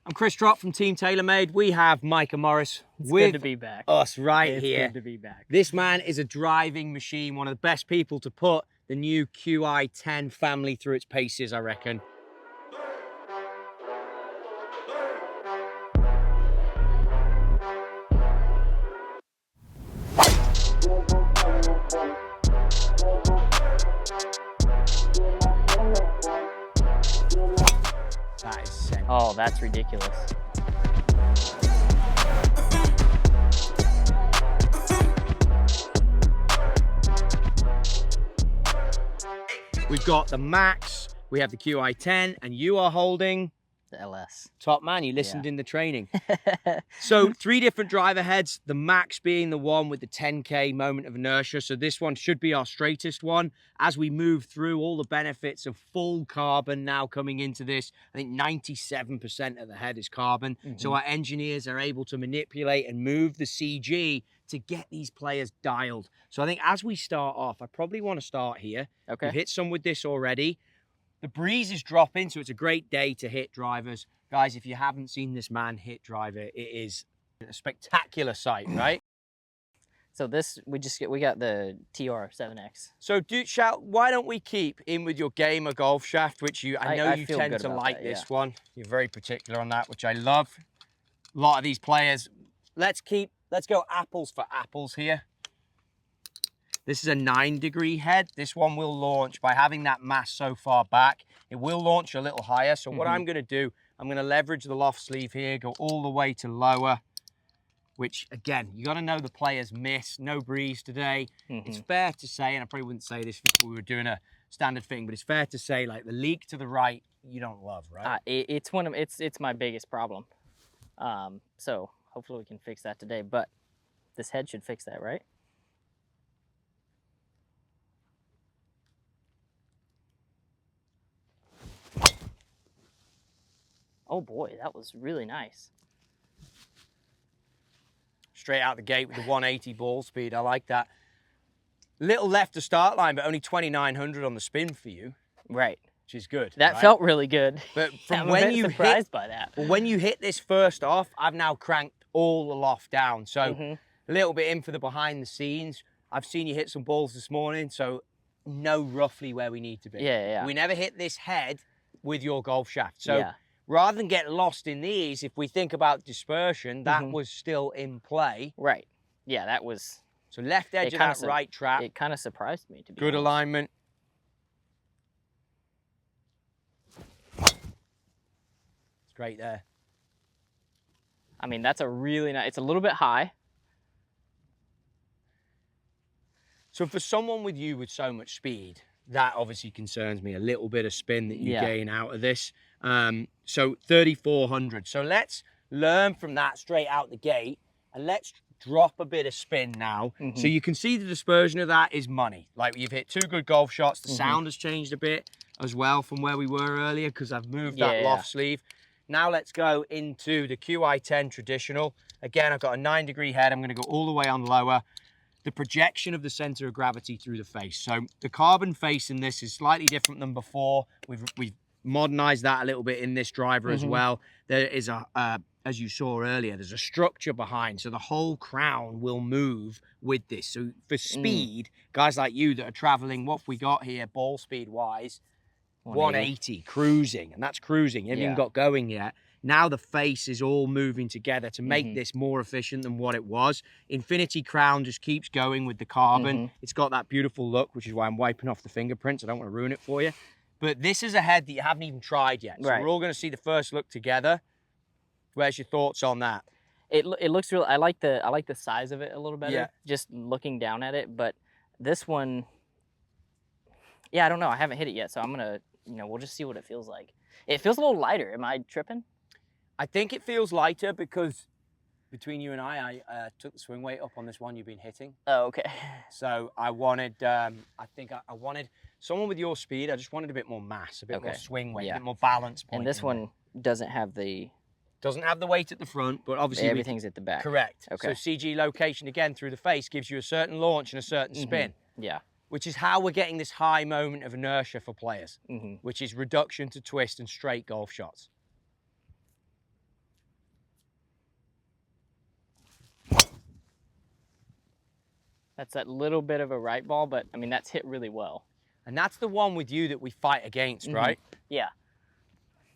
I'm Chris Trott from Team TaylorMade. We have Micah Morris It's with good to be back. us right it's here. Good to be back. This man is a driving machine, one of the best people to put the new Qi10 family through its paces, I reckon. That is sick. Oh, that's ridiculous. We've got the Max, we have the Qi10, and you are holding The LS. top man. You listened in the training. So 3 different driver heads, the Max being the one with the 10K moment of inertia. So this one should be our straightest one. As we move through all the benefits of full carbon now coming into this, I think 97% of the head is carbon. So our engineers are able to manipulate and move the CG to get these players dialed. So I think as we start off, I probably want to start here. Okay. We've hit some with this already. The breeze is dropping, so it's a great day to hit drivers. Guys, if you haven't seen this man hit driver, it is a spectacular sight, right? So this, we got the TR7X. So why don't we keep in with your gamer golf shaft, which I know you feel tend good to about like that, this one. You're very particular on that, which I love. A lot of these players, let's go apples for apples here. This is a 9-degree head. This one will launch by having that mass so far back. It will launch a little higher. So what I'm going to do, I'm going to leverage the loft sleeve here, go all the way to lower, which again, you got to know the players miss. No breeze today. It's fair to say, and I probably wouldn't say this if we were doing a standard thing, but it's fair to say, like, the leak to the right, you don't love, right? It's my biggest problem. So hopefully we can fix that today, but this head should fix that, right? Oh boy, that was really nice. Straight out the gate with the 180 ball speed. I like that. Little left to start line, but only 2,900 on the spin for you. Right. Which is good. That right? felt really good. But from I'm when a bit you surprised by that. Well, when you hit this first off, I've now cranked all the loft down. So a little bit in for the behind the scenes. I've seen you hit some balls this morning, so know roughly where we need to be. Yeah. We never hit this head with your golf shaft. So rather than get lost in these, if we think about dispersion, that was still in play. Right. Yeah, that was... So left edge of that right trap. It kind of surprised me, to be Good honest. alignment. It's great there. I mean, that's a really nice... It's a little bit high. So for someone with you with so much speed, that obviously concerns me. A little bit of spin that you gain out of this. So 3,400. So let's learn from that straight out the gate, and let's drop a bit of spin now. So you can see the dispersion of that is money. Like, you've hit 2 good golf shots. The sound has changed a bit as well from where we were earlier because I've moved that loft sleeve. Now let's go into the Qi10 traditional. Again, I've got a 9-degree head. I'm going to go all the way on lower. The projection of the center of gravity through the face. So the carbon face in this is slightly different than before. We've modernized that a little bit in this driver as well. There is as you saw earlier, there's a structure behind, so the whole crown will move with this. So for speed, guys like you that are traveling, what have we got here, ball speed wise? 180, cruising, and that's cruising. You haven't even got going yet. Now the face is all moving together to make this more efficient than what it was. Infinity Crown just keeps going with the carbon. It's got that beautiful look, which is why I'm wiping off the fingerprints. I don't want to ruin it for you. But this is a head that you haven't even tried yet. So we're all going to see the first look together. Where's your thoughts on that? It looks real. I like the size of it a little better. Just looking down at it, but this one, I don't know. I haven't hit it yet, so I'm gonna, we'll just see what it feels like. It feels a little lighter. Am I tripping? I think it feels lighter because between you and I took the swing weight up on this one you've been hitting. Oh, okay. So I wanted, I wanted someone with your speed. I just wanted a bit more mass, a bit more swing weight, a bit more balance point. And this one doesn't have the weight at the front, but obviously everything's at the back. Correct. Okay. So CG location again through the face gives you a certain launch and a certain spin. Yeah. Which is how we're getting this high moment of inertia for players, which is reduction to twist and straight golf shots. That's that little bit of a right ball, but I mean, that's hit really well. And that's the one with you that we fight against, right? Yeah.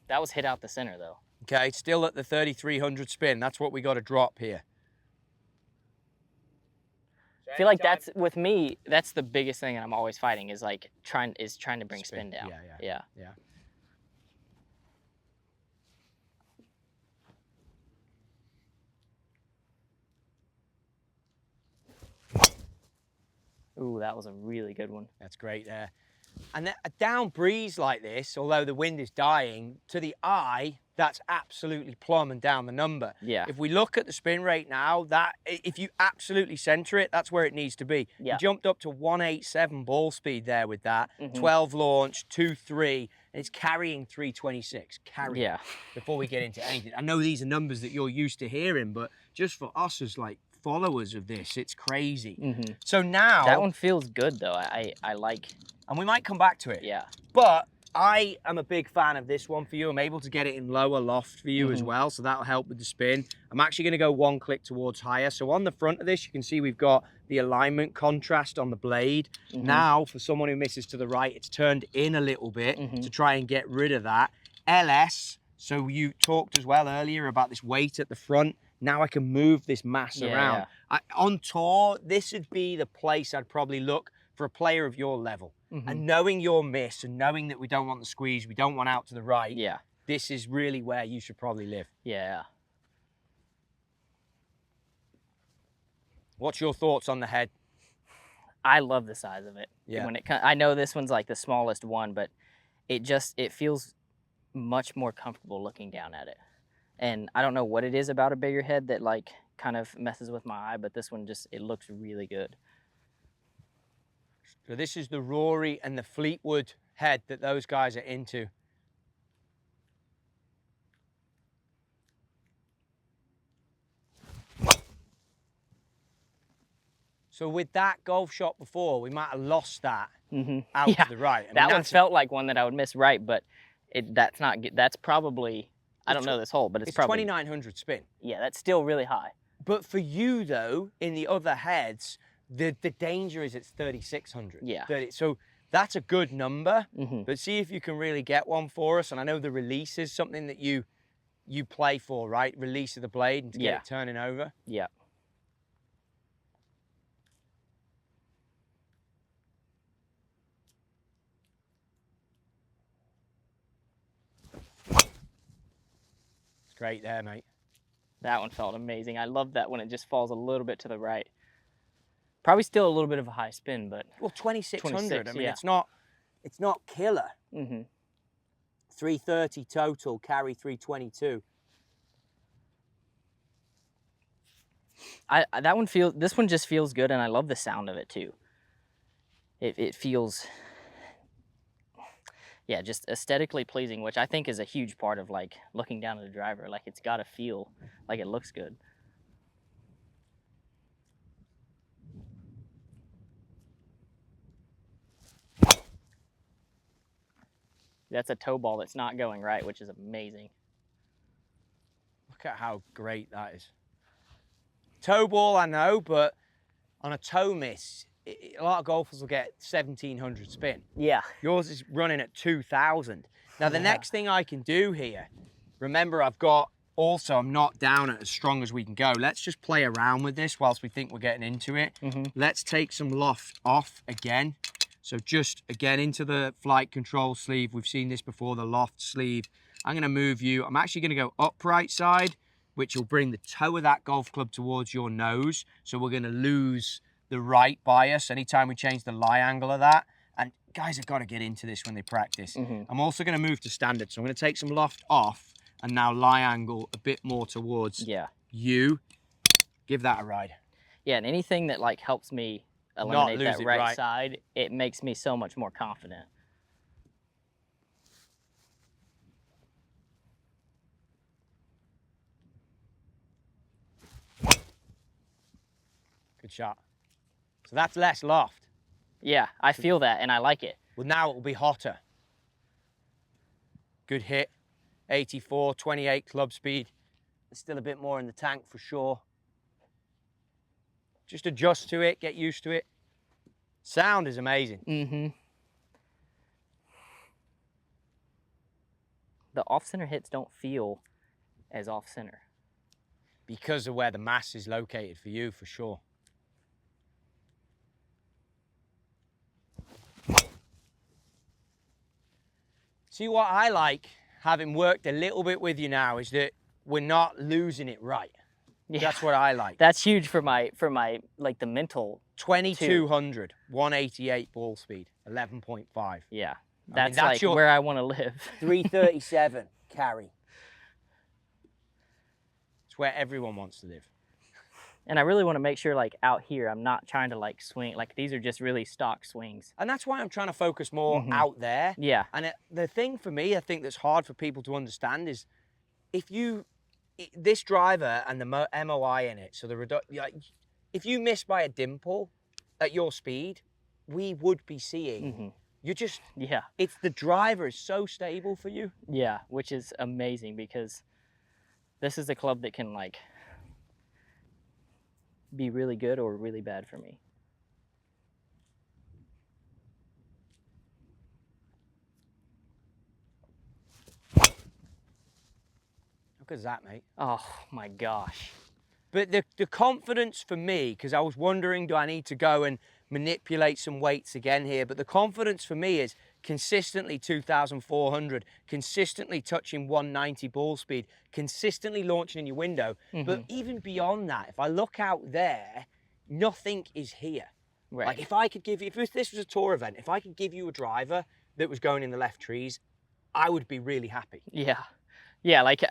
That was hit out the center, though. Okay, still at the 3,300 spin. That's what we got to drop here. I feel like that's, with me, that's the biggest thing that I'm always fighting is like trying to bring spin down. Yeah. Ooh, that was a really good one. That's great there. And a down breeze like this, although the wind is dying, to the eye, that's absolutely plumb and down the number. Yeah. If we look at the spin rate now, that if you absolutely center it, that's where it needs to be. Yeah. You jumped up to 187 ball speed there with that, 12 launch, 2.3, and it's carrying 326. Carrying. Yeah. Before we get into anything, I know these are numbers that you're used to hearing, but just for us as like followers of this, it's crazy. So now that one feels good though. I like. And we might come back to it. Yeah. But I am a big fan of this one for you. I'm able to get it in lower loft for you as well, so that'll help with the spin. I'm actually going to go one click towards higher. So on the front of this, you can see we've got the alignment contrast on the blade. Now, for someone who misses to the right, it's turned in a little bit to try and get rid of that. LS, so you talked as well earlier about this weight at the front. Now I can move this mass around. On tour, this would be the place I'd probably look for a player of your level. And knowing your miss and knowing that we don't want the squeeze, we don't want out to the right, this is really where you should probably live. Yeah. What's your thoughts on the head? I love the size of it. Yeah. When I know this one's like the smallest one, but it feels much more comfortable looking down at it. And I don't know what it is about a bigger head that like kind of messes with my eye, but this one it looks really good. So this is the Rory and the Fleetwood head that those guys are into. So with that golf shot before, we might have lost that out to the right. I mean, that one felt like one that I would miss right, but that's probably, I don't know this hole, but it's probably 2,900 spin. Yeah, that's still really high. But for you though, in the other heads, the danger is it's 3,600. Yeah. So that's a good number, but see if you can really get one for us. And I know the release is something that you play for, right? Release of the blade and to get it turning over. Yeah. It's great there, mate. That one felt amazing. I love that when it just falls a little bit to the right. Probably still a little bit of a high spin, but... Well, 2,600. I mean, yeah. it's not killer. 330 total, carry 322. This one just feels good, and I love the sound of it too. It feels, yeah, just aesthetically pleasing, which I think is a huge part of like looking down at a driver. Like it's got to feel like it looks good. That's a toe ball that's not going right, which is amazing. Look at how great that is. Toe ball, I know, but on a toe miss, a lot of golfers will get 1,700 spin. Yeah. Yours is running at 2,000. Now, the next thing I can do here, remember I'm not down at as strong as we can go. Let's just play around with this whilst we think we're getting into it. Let's take some loft off again. So just, again, into the flight control sleeve. We've seen this before, the loft sleeve. I'm going to move you. I'm actually going to go upright side, which will bring the toe of that golf club towards your nose. So we're going to lose the right bias anytime we change the lie angle of that. And guys have got to get into this when they practice. I'm also going to move to standard. So I'm going to take some loft off and now lie angle a bit more towards you. Give that a ride. Yeah, and anything that like helps me eliminate that right side, it makes me so much more confident. Good shot. So that's less loft. Yeah, I feel that and I like it. Well, now it will be hotter. Good hit. 84, 28 club speed. There's still a bit more in the tank for sure. Just adjust to it, get used to it. Sound is amazing. Mm-hmm. The off-center hits don't feel as off-center. Because of where the mass is located for you, for sure. See, what I like, having worked a little bit with you now, is that we're not losing it right. Yeah. That's what I like. That's huge for my like the mental. 2200, 188 ball speed, 11.5. Yeah, that's, I mean, that's like your where I want to live. 337 carry. It's where everyone wants to live. And I really want to make sure, like, out here, I'm not trying to, like, swing. Like, these are just really stock swings. And that's why I'm trying to focus more out there. Yeah. And the thing for me, I think that's hard for people to understand is this driver and the MOI in it, so like, if you miss by a dimple at your speed, we would be seeing. You just, it's the driver is so stable for you. Yeah, which is amazing because this is a club that can, like, be really good or really bad for me. How good is that, mate? Oh my gosh. But the confidence for me, because I was wondering, do I need to go and manipulate some weights again here? But the confidence for me is consistently 2,400, consistently touching 190 ball speed, consistently launching in your window. But even beyond that, if I look out there, nothing is here. Right. Like if I could give you, if this was a tour event, if I could give you a driver that was going in the left trees, I would be really happy. Yeah. Yeah, like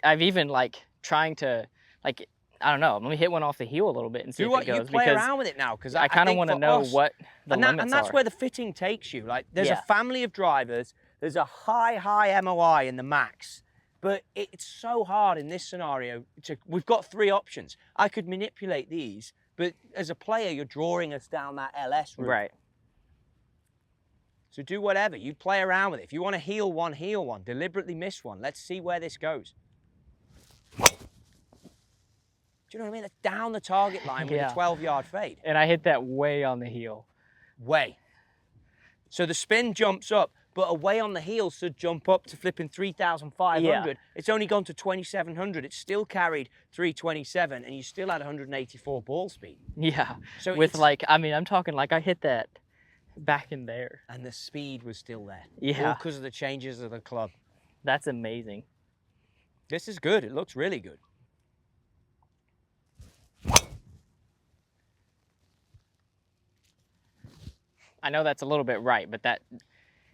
I've even like trying to, like, I don't know, let me hit one off the heel a little bit and see if it goes. You play around with it now, because I kind of want to know what the limits are. And that's where the fitting takes you. Like there's a family of drivers, there's a high MOI in the Max, but it's so hard in this scenario. We've got three options. I could manipulate these, but as a player, you're drawing us down that LS route. Right. So do whatever. You play around with it. If you want to heel one, deliberately miss one. Let's see where this goes. Do you know what I mean? That's down the target line with a 12-yard fade. And I hit that way on the heel. Way. So the spin jumps up, but away on the heel should jump up to flipping 3,500. Yeah. It's only gone to 2,700. It's still carried 327, and you still had 184 ball speed. Yeah. So with like, I mean, I'm talking like I hit that back in there. And the speed was still there. Yeah. All because of the changes of the club. That's amazing. This is good. It looks really good. I know that's a little bit right, but that...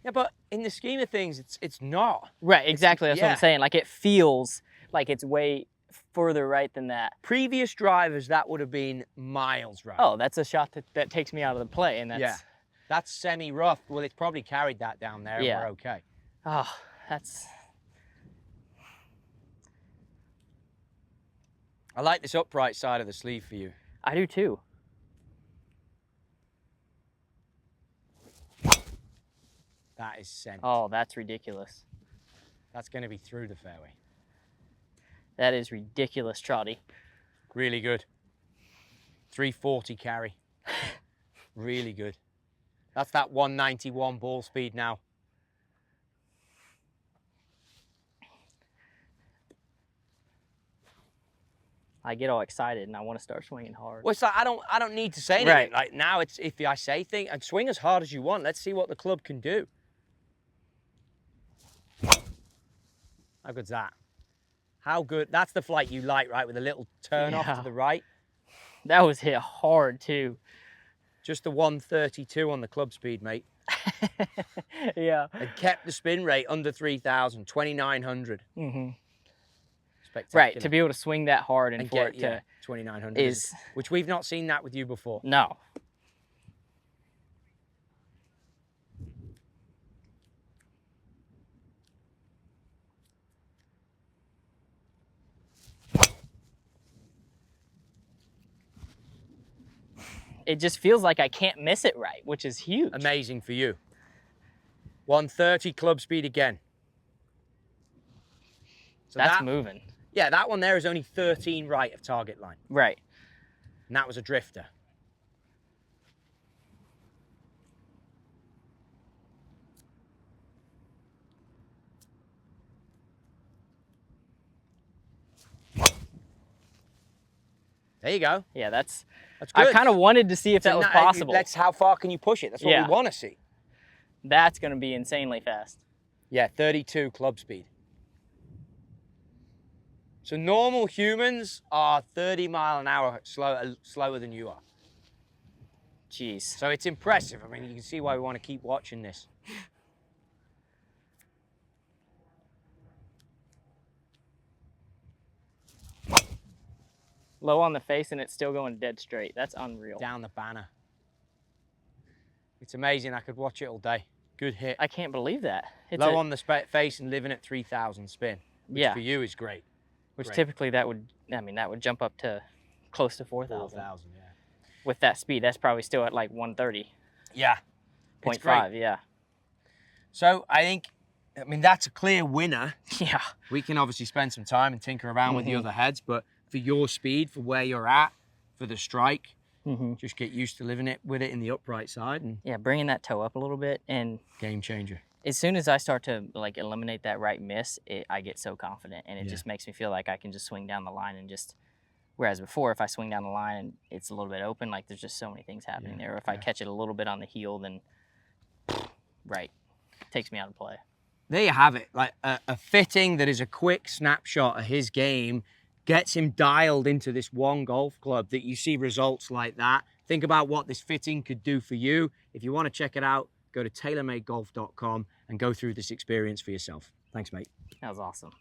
Yeah, but in the scheme of things, it's not. Right, exactly. That's what I'm saying. Like, it feels like it's way further right than that. Previous drivers, that would have been miles right. Oh, that's a shot that takes me out of the play, and that's... Yeah, that's semi-rough. Well, it's probably carried that down there, and we're okay. Oh, that's... I like this upright side of the sleeve for you. I do too. That is sent. Oh, that's ridiculous. That's going to be through the fairway. That is ridiculous, Trotty. Really good. 340 carry. Really good. That's that 191 ball speed now. I get all excited and I want to start swinging hard. Well, it's like I don't need to say anything. Right. Like now, it's if I say things and swing as hard as you want. Let's see what the club can do. How good's that? How good? That's the flight you like, right? With a little turn off to the right. That was hit hard too. Just the 132 on the club speed, mate. Yeah. And kept the spin rate under 3,000, 2,900. Mm-hmm. Spectacular. Right, to be able to swing that hard and for it to 2,900 is, which we've not seen that with you before. No. It just feels like I can't miss it right, which is huge. Amazing for you. 130 club speed again. So that's moving. Yeah, that one there is only 13 right of target line. Right. And that was a drifter. There you go. Yeah, that's good. I kind of wanted to see if that was possible. That's how far can you push it? That's what we want to see. That's going to be insanely fast. Yeah, 32 club speed. So normal humans are 30 mile an hour slower than you are. Jeez. So it's impressive. I mean, you can see why we want to keep watching this. Low on the face and it's still going dead straight. That's unreal. Down the banner. It's amazing. I could watch it all day. Good hit. I can't believe that. It's low on the face and living at 3,000 spin, which for you is great. Which typically that would jump up to close to 4,000. 4,000, yeah. With that speed, that's probably still at like 130. Yeah. 0.5, yeah. So I mean, that's a clear winner. Yeah. We can obviously spend some time and tinker around with the other heads, but for your speed, for where you're at, for the strike, just get used to living with it in the upright side. And yeah, bringing that toe up a little bit. And game changer. As soon as I start to like eliminate that right miss, I get so confident, and it just makes me feel like I can just swing down the line and just, whereas before, if I swing down the line and it's a little bit open, like there's just so many things happening there. Or if I catch it a little bit on the heel, then takes me out of play. There you have it. Like a fitting that is a quick snapshot of his game gets him dialed into this one golf club that you see results like that. Think about what this fitting could do for you. If you want to check it out, go to TaylorMadeGolf.com and go through this experience for yourself. Thanks, mate. That was awesome.